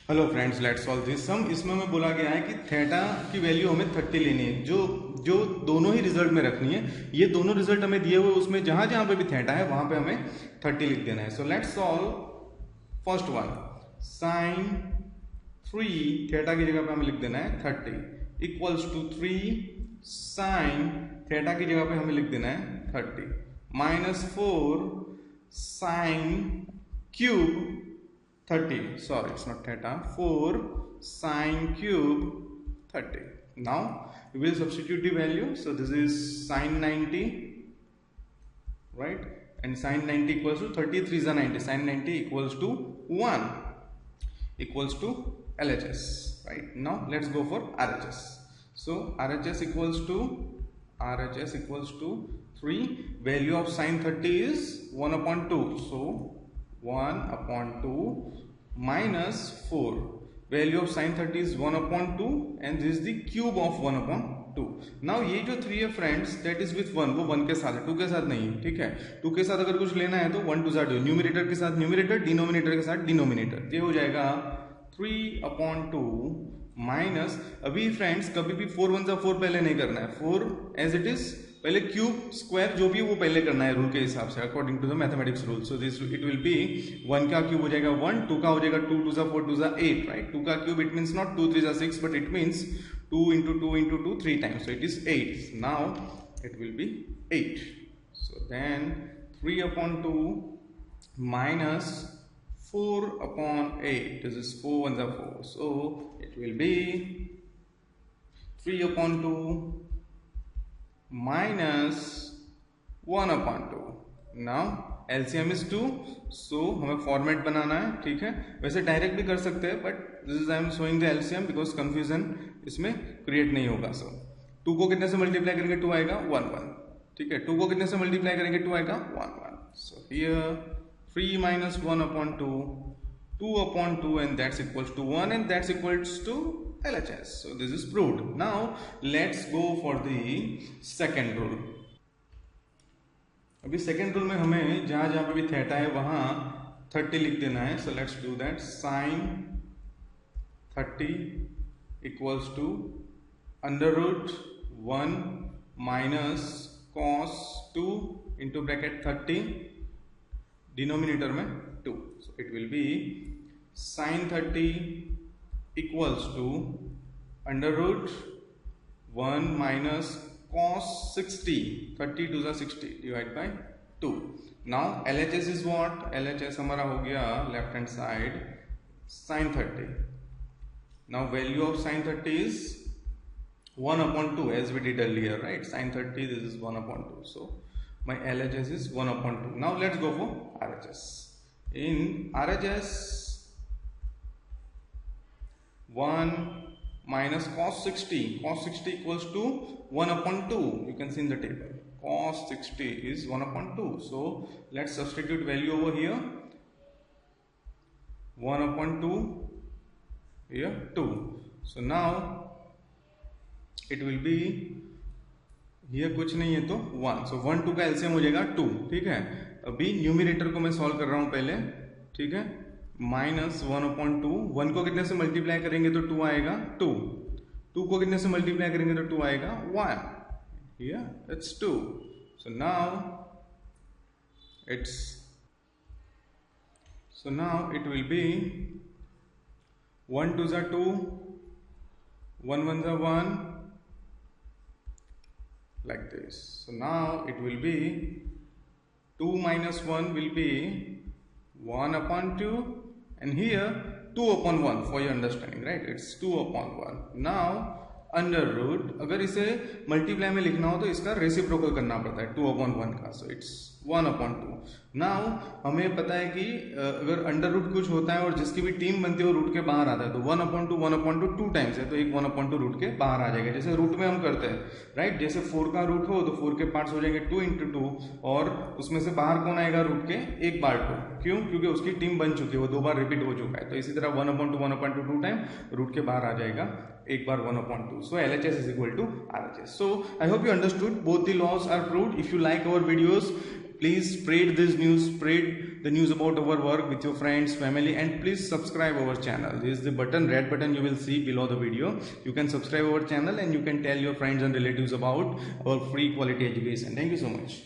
Hello friends, let's solve this sum. इसमें हमें बोला गया है कि थीटा की वैल्यू हमें 30 लेनी है, जो दोनों ही रिजल्ट में रखनी है। ये दोनों रिजल्ट हमें दिए हुए, उसमें जहां जहां पे भी थीटा है वहां पे हमें 30 लिख देना है। So let's solve first one. Sine 3 theta की जगह पे हमें लिख देना है 30 इक्वल्स टू 3 साइन थीटा की जगह पे हमें लिख देना है 30 -4 sine cube 30, sorry, it's not theta, 4 sine cube 30. Now we will substitute the value. So this is sine 90, right? And sine 90 equals to 30, 3 is 90. Sine 90 equals to 1 equals to LHS, right? Now let's go for RHS. So RHS equals to 3. Value of sine 30 is 1 upon 2. So 1 upon 2 minus 4. Value of sin 30 is 1 upon 2 and this is the cube of 1 upon 2. Now ये जो 3 है friends, that is with 1, वो 1 के साथ है, 2 के साथ नहीं है, ठीक है। 2 के साथ अगर कुछ लेना है तो 1 2 2, न्यूमिनेटर के साथ न्यूमिनेटर, डिनोमिनेटर के साथ डिनोमिनेटर। ये हो जाएगा 3 upon 2 माइनस, अभी फ्रेंड्स कभी भी 4 1 4 पहले नहीं करना है, 4 एज इट इज पहले क्यूब स्क्वायर जो भी है वो पहले करना है रूल के हिसाब से, according to the mathematics rule. So this it will be 1 का क्यूब हो जाएगा 1, 2 का हो जाएगा 2 2 4 2 8, राइट। 2 का cube it means not 2 3 6 but it means 2 into 2 into 2 3 times, so it is 8. Now it will be 8. So then 3 upon 2 minus 4 upon 8, this is 4 1 4, so it will be 3 upon 2 minus 1 upon 2. Now LCM is 2, so हमें format बनाना है, ठीक है। वैसे direct भी कर सकते हैं but this is I am showing the LCM because confusion इसमें क्रिएट नहीं होगा। सो 2 को कितने से मल्टीप्लाई करेंगे 2 आएगा 1 1, ठीक है। 2 को कितने से मल्टीप्लाई करेंगे 2 आएगा 1 1। So here 3 minus 1 upon 2, 2 upon 2 and that's equals to 1 and that's equals to LHS. So this is proved. Now let's go for the second rule. अभी सेकेंड रूल में हमें जहां जहां पे भी थीटा है वहां 30 लिख देना है। So let's do that. Sine 30 equals to √1 minus cos 2 into bracket 30, denominator में 2। So it will be sine 30 equals to √1 minus cos 60, 30 2 60 divide by 2। Now LHS is what? LHS हमारा हो गया left hand side sin 30। Now value of sin 30 is 1 upon 2 as we did earlier, right? Sin 30 this is 1 upon 2, so my LHS is 1 upon 2। now let's go for RHS. In RHS 1 minus cos 60, cos 60 equals to 1 upon 2, you can see in the table cos 60 is 1 upon 2, so let's substitute value over here, 1 upon 2 here 2, so now it will be here कुछ नहीं है तो 1, so 1 2 का LCM हो जाएगा 2, ठीक है। अभी न्यूमिनेटर को मैं सॉल्व कर रहा हूं पहले, ठीक है। माइनस 1 अपॉन 2, 1 को कितने से मल्टीप्लाई करेंगे तो 2 आएगा 2, 2 को कितने से मल्टीप्लाई करेंगे तो 2 आएगा 1, here it's 2। So now it will be 1 2 2, 1 1 1 like this। so now it will be 2 minus 1 will be 1 upon 2 and here 2 upon 1 for your understanding, right? It's 2 upon 1। now under root, अगर इसे multiply में लिखना हो तो इसका reciprocal करना पड़ता है 2 upon 1 का, सो इट्स 1 upon 2। नाउ हमें पता है कि अगर अंडर रूट कुछ होता है और जिसकी भी टीम बनती है वो रूट के बाहर आता है तो 1 upon 2 2 टाइम्स है तो एक 1 upon 2 रूट के बाहर आ जाएगा, जैसे रूट में हम करते हैं, राइट। जैसे 4 का रूट हो तो 4 के पार्ट्स हो जाएंगे 2 into 2 और उसमें से बाहर कौन आएगा रूट के? एक बार 2, क्यों? क्योंकि उसकी टीम बन चुकी है, वो 2 बार रिपीट हो चुका है। तो इसी तरह 1 upon 2 2 टाइम रूट के बाहर आ जाएगा एक बार 1 upon 2। So LHS is equal to RHS. So I hope you understood both the laws are proved. If you like our videos, please spread this news, spread the news about our work with your friends, family, and please subscribe our channel. This is the button, red button you will see below the video. You can subscribe our channel and you can tell your friends and relatives about our free quality education. Thank you so much.